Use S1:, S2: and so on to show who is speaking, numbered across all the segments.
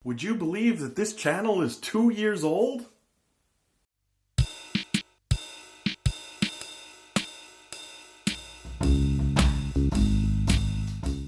S1: Would you believe that this channel is 2 years old?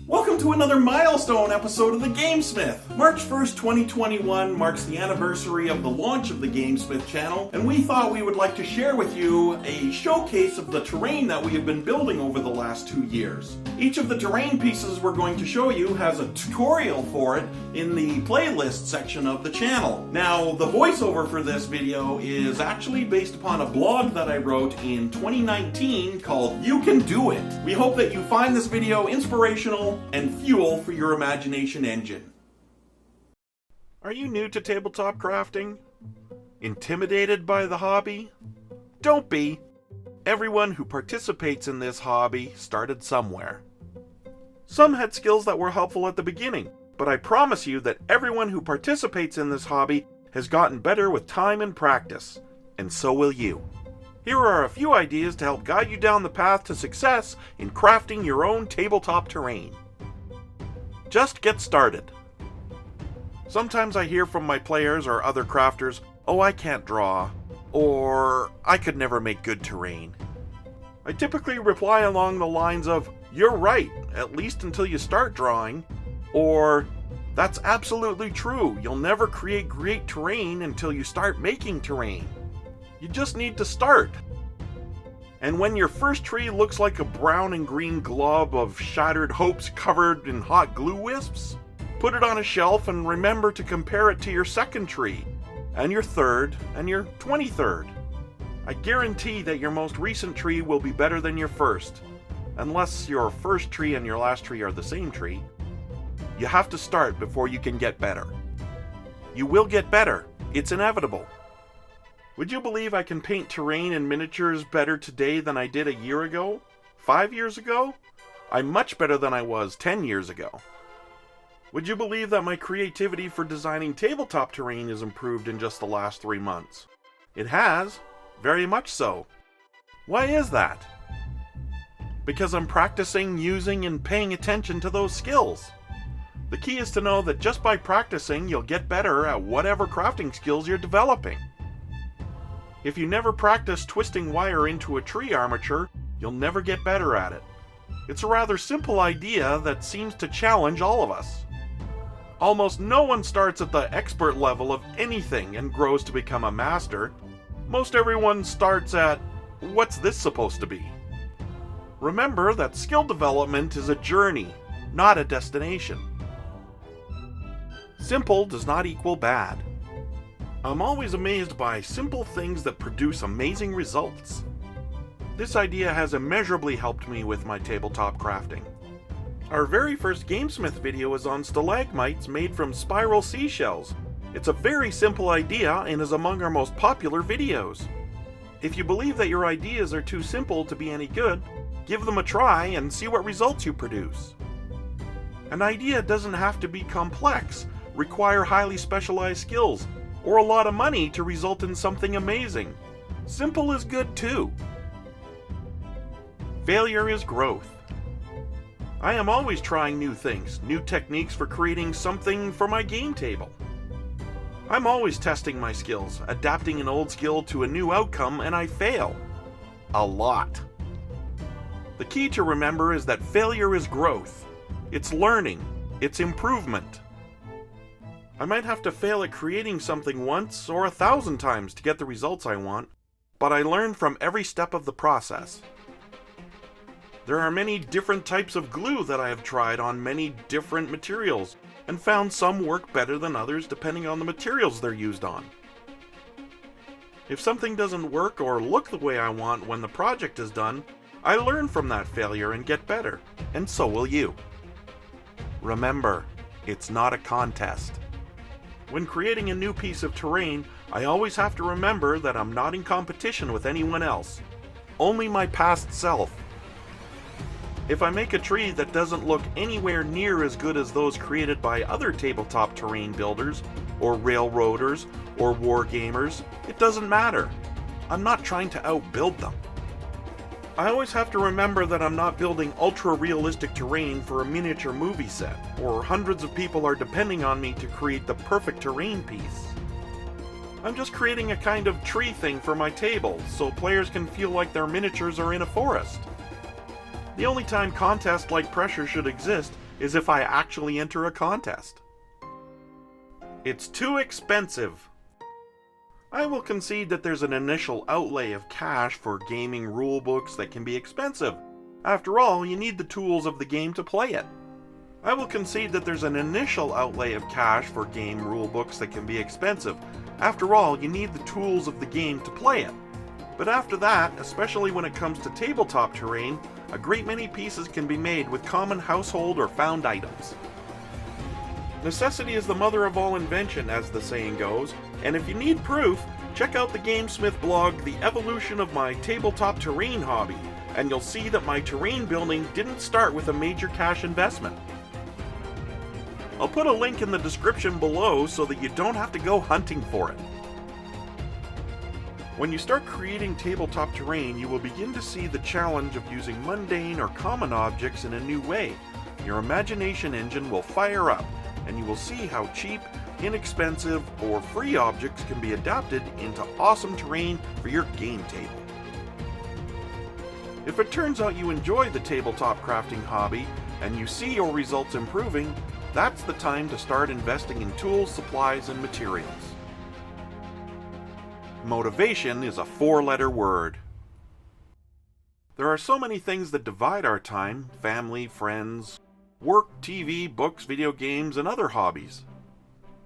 S1: Welcome to another Milestone episode of TheGameSmith. March 1st, 2021 marks the anniversary of the launch of the TheGameSmith channel, and we thought we would like to share with you a showcase of the terrain that we have been building over the last 2 years. Each of the terrain pieces we're going to show you has a tutorial for it in the playlist section of the channel. Now, the voiceover for this video is actually based upon a blog that I wrote in 2019 called You Can Do It. We hope that you find this video inspirational and fuel for your imagination engine. Are you new to tabletop crafting? Intimidated by the hobby? Don't be. Everyone who participates in this hobby started somewhere. Some had skills that were helpful at the beginning, but I promise you that everyone who participates in this hobby has gotten better with time and practice, and so will you. Here are a few ideas to help guide you down the path to success in crafting your own tabletop terrain. Just get started. Sometimes I hear from my players or other crafters, "Oh, I can't draw," or "I could never make good terrain." I typically reply along the lines of, "You're right, at least until you start drawing," or "That's absolutely true, you'll never create great terrain until you start making terrain. You just need to start." And when your first tree looks like a brown and green glob of shattered hopes covered in hot glue wisps, put it on a shelf and remember to compare it to your second tree, and your third, and your 23rd. I guarantee that your most recent tree will be better than your first, unless your first tree and your last tree are the same tree. You have to start before you can get better. You will get better. It's inevitable. Would you believe I can paint terrain and miniatures better today than I did a year ago? 5 years ago? I'm much better than I was 10 years ago. Would you believe that my creativity for designing tabletop terrain is improved in just the last 3 months? It has, very much so. Why is that? Because I'm practicing, using, and paying attention to those skills. The key is to know that just by practicing, you'll get better at whatever crafting skills you're developing. If you never practice twisting wire into a tree armature, you'll never get better at it. It's a rather simple idea that seems to challenge all of us. Almost no one starts at the expert level of anything and grows to become a master. Most everyone starts at, "What's this supposed to be?" Remember that skill development is a journey, not a destination. Simple does not equal bad. I'm always amazed by simple things that produce amazing results. This idea has immeasurably helped me with my tabletop crafting. Our very first GameSmith video is on stalagmites made from spiral seashells. It's a very simple idea and is among our most popular videos. If you believe that your ideas are too simple to be any good, give them a try and see what results you produce. An idea doesn't have to be complex, require highly specialized skills, or a lot of money to result in something amazing. Simple is good too. Failure is growth. I am always trying new things, new techniques for creating something for my game table. I'm always testing my skills, adapting an old skill to a new outcome, and I fail. A lot. The key to remember is that failure is growth. It's learning. It's improvement. I might have to fail at creating something once or 1,000 times to get the results I want, but I learn from every step of the process. There are many different types of glue that I have tried on many different materials, and found some work better than others depending on the materials they're used on. If something doesn't work or look the way I want when the project is done, I learn from that failure and get better, and so will you. Remember, it's not a contest. When creating a new piece of terrain, I always have to remember that I'm not in competition with anyone else, only my past self. If I make a tree that doesn't look anywhere near as good as those created by other tabletop terrain builders, or railroaders, or wargamers, it doesn't matter. I'm not trying to outbuild them. I always have to remember that I'm not building ultra-realistic terrain for a miniature movie set, or hundreds of people are depending on me to create the perfect terrain piece. I'm just creating a kind of tree thing for my table, so players can feel like their miniatures are in a forest. The only time contest-like pressure should exist is if I actually enter a contest. It's too expensive. I will concede that there's an initial outlay of cash for gaming rulebooks that can be expensive. After all, you need the tools of the game to play it. I will concede that there's an initial outlay of cash for game rulebooks that can be expensive. After all, you need the tools of the game to play it. But after that, especially when it comes to tabletop terrain, a great many pieces can be made with common household or found items. Necessity is the mother of all invention, as the saying goes, and if you need proof, check out the GameSmith blog, The Evolution of My Tabletop Terrain Hobby, and you'll see that my terrain building didn't start with a major cash investment. I'll put a link in the description below so that you don't have to go hunting for it. When you start creating tabletop terrain, you will begin to see the challenge of using mundane or common objects in a new way. Your imagination engine will fire up, and you will see how cheap, inexpensive, or free objects can be adapted into awesome terrain for your game table. If it turns out you enjoy the tabletop crafting hobby, and you see your results improving, that's the time to start investing in tools, supplies, and materials. Motivation is a 4-letter word. There are so many things that divide our time: family, friends, work, TV, books, video games, and other hobbies.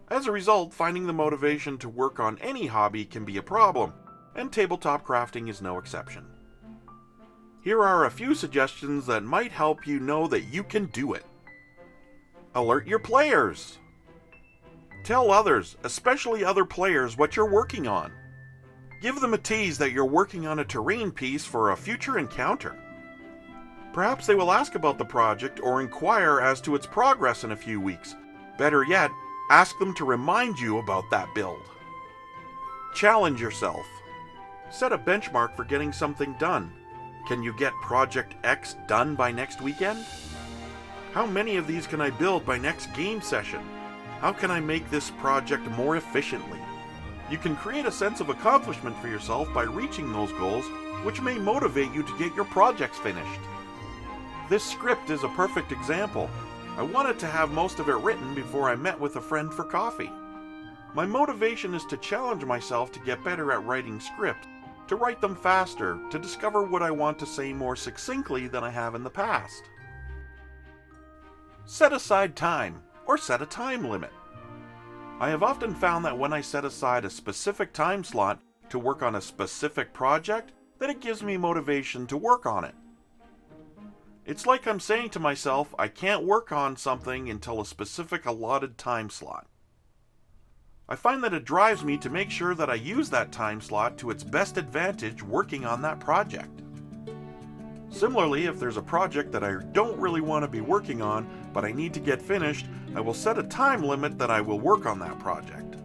S1: As a result, finding the motivation to work on any hobby can be a problem, and tabletop crafting is no exception. Here are a few suggestions that might help you know that you can do it. Alert your players. Tell others, especially other players, what you're working on. Give them a tease that you're working on a terrain piece for a future encounter. Perhaps they will ask about the project or inquire as to its progress in a few weeks. Better yet, ask them to remind you about that build. Challenge yourself. Set a benchmark for getting something done. Can you get Project X done by next weekend? How many of these can I build by next game session? How can I make this project more efficiently? You can create a sense of accomplishment for yourself by reaching those goals, which may motivate you to get your projects finished. This script is a perfect example. I wanted to have most of it written before I met with a friend for coffee. My motivation is to challenge myself to get better at writing scripts, to write them faster, to discover what I want to say more succinctly than I have in the past. Set aside time, or set a time limit. I have often found that when I set aside a specific time slot to work on a specific project, that it gives me motivation to work on it. It's like I'm saying to myself, I can't work on something until a specific allotted time slot. I find that it drives me to make sure that I use that time slot to its best advantage working on that project. Similarly, if there's a project that I don't really want to be working on, but I need to get finished, I will set a time limit that I will work on that project.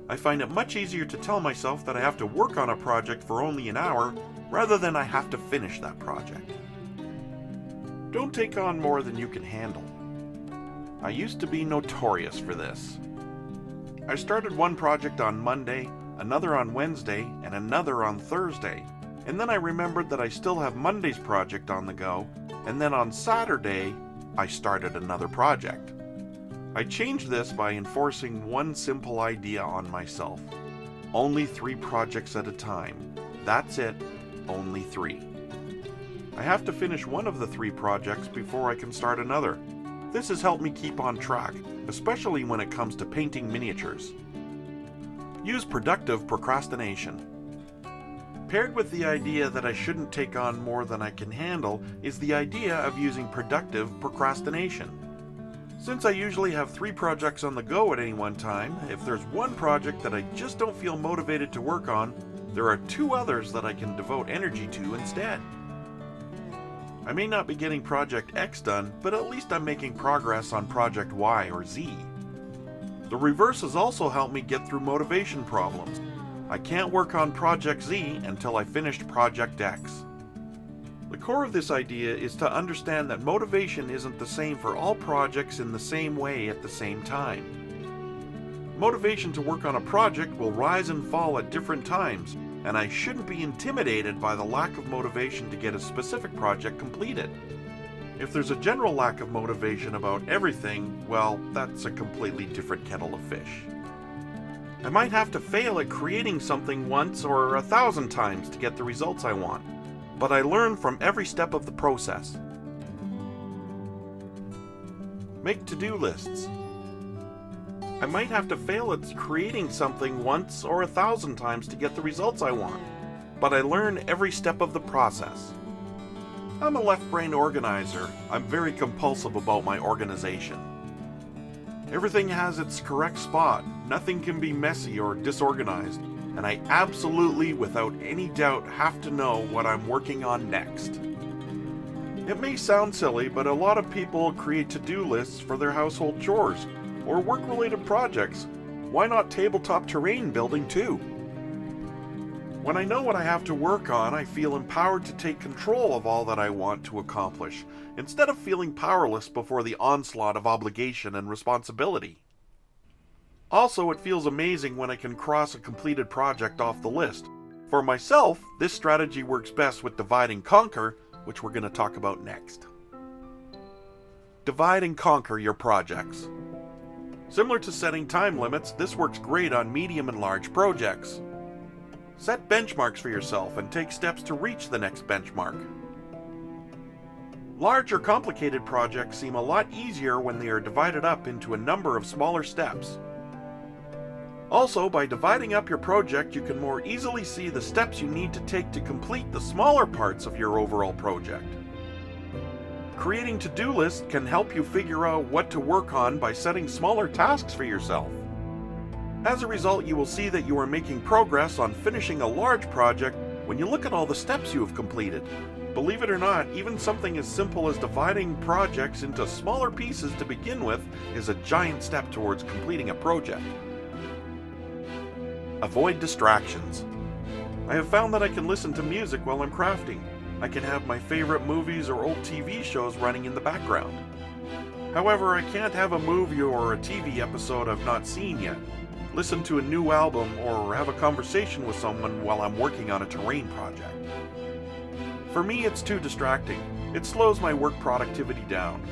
S1: I find it much easier to tell myself that I have to work on a project for only an hour, rather than I have to finish that project. Don't take on more than you can handle. I used to be notorious for this. I started one project on Monday, another on Wednesday, and another on Thursday, and then I remembered that I still have Monday's project on the go, and then on Saturday, I started another project. I changed this by enforcing one simple idea on myself. Only 3 projects at a time. That's it, only 3. I have to finish one of the 3 projects before I can start another. This has helped me keep on track, especially when it comes to painting miniatures. Use productive procrastination. Paired with the idea that I shouldn't take on more than I can handle is the idea of using productive procrastination. Since I usually have 3 projects on the go at any one time, if there's one project that I just don't feel motivated to work on, there are 2 others that I can devote energy to instead. I may not be getting Project X done, but at least I'm making progress on Project Y or Z. The reverse has also helped me get through motivation problems. I can't work on Project Z until I finished Project X.
S2: The core of this idea is to understand that motivation isn't the same for all projects in the same way at the same time. Motivation to work on a project will rise and fall at different times, and I shouldn't be intimidated by the lack of motivation to get a specific project completed. If there's a general lack of motivation about everything, well, that's a completely different kettle of fish. I might have to fail at creating something once or 1,000 times to get the results I want, but I learn from every step of the process. Make to-do lists. I might have to fail at creating something once or 1,000 times to get the results I want, but I learn every step of the process. I'm a left-brain organizer. I'm very compulsive about my organization. Everything has its correct spot. Nothing can be messy or disorganized, and I absolutely, without any doubt, have to know what I'm working on next. It may sound silly, but a lot of people create to-do lists for their household chores or work-related projects. Why not tabletop terrain building too? When I know what I have to work on, I feel empowered to take control of all that I want to accomplish, instead of feeling powerless before the onslaught of obligation and responsibility. Also, it feels amazing when I can cross a completed project off the list. For myself, this strategy works best with divide and conquer, which we're going to talk about next. Divide and conquer your projects. Similar to setting time limits, this works great on medium and large projects. Set benchmarks for yourself and take steps to reach the next benchmark. Large or complicated projects seem a lot easier when they are divided up into a number of smaller steps. Also, by dividing up your project, you can more easily see the steps you need to take to complete the smaller parts of your overall project. Creating to-do lists can help you figure out what to work on by setting smaller tasks for yourself. As a result, you will see that you are making progress on finishing a large project when you look at all the steps you have completed. Believe it or not, even something as simple as dividing projects into smaller pieces to begin with is a giant step towards completing a project. Avoid distractions. I have found that I can listen to music while I'm crafting. I can have my favorite movies or old TV shows running in the background. However, I can't have a movie or a TV episode I've not seen yet, listen to a new album, or have a conversation with someone while I'm working on a terrain project. For me, it's too distracting. It slows my work productivity down.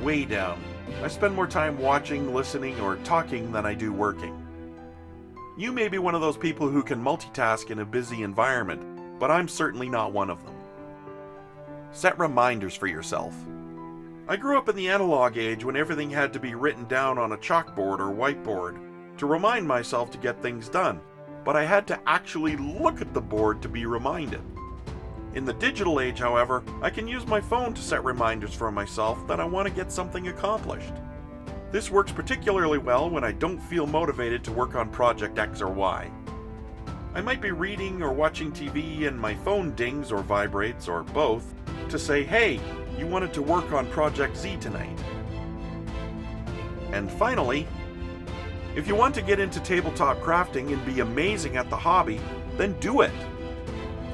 S2: Way down. I spend more time watching, listening, or talking than I do working. You may be one of those people who can multitask in a busy environment, but I'm certainly not one of them. Set reminders for yourself. I grew up in the analog age when everything had to be written down on a chalkboard or whiteboard to remind myself to get things done, but I had to actually look at the board to be reminded. In the digital age, however, I can use my phone to set reminders for myself that I want to get something accomplished. This works particularly well when I don't feel motivated to work on Project X or Y. I might be reading or watching TV and my phone dings or vibrates, or both, to say, hey, you wanted to work on Project Z tonight. And finally, if you want to get into tabletop crafting and be amazing at the hobby, then do it.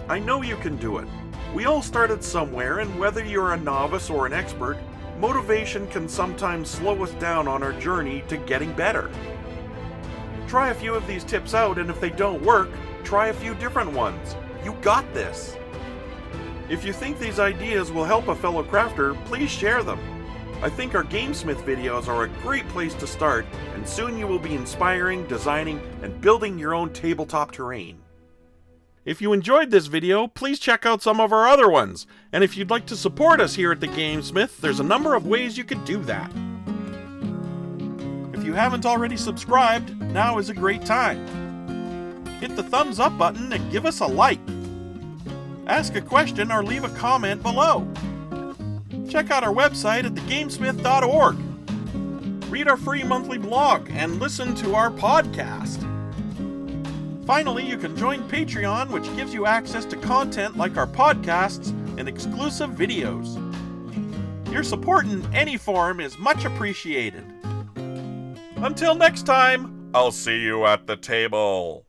S2: I know you can do it. We all started somewhere, and whether you're a novice or an expert, motivation can sometimes slow us down on our journey to getting better. Try a few of these tips out, and if they don't work, try a few different ones. You got this. If you think these ideas will help a fellow crafter, please share them. I think our GameSmith videos are a great place to start, and soon you will be inspiring, designing, and building your own tabletop terrain. If you enjoyed this video, please check out some of our other ones. And if you'd like to support us here at The GameSmith, there's a number of ways you could do that. If you haven't already subscribed, now is a great time. Hit the thumbs up button and give us a like. Ask a question or leave a comment below. Check out our website at thegamesmith.org. Read our free monthly blog and listen to our podcast. Finally, you can join Patreon, which gives you access to content like our podcasts and exclusive videos. Your support in any form is much appreciated. Until next time, I'll see you at the table.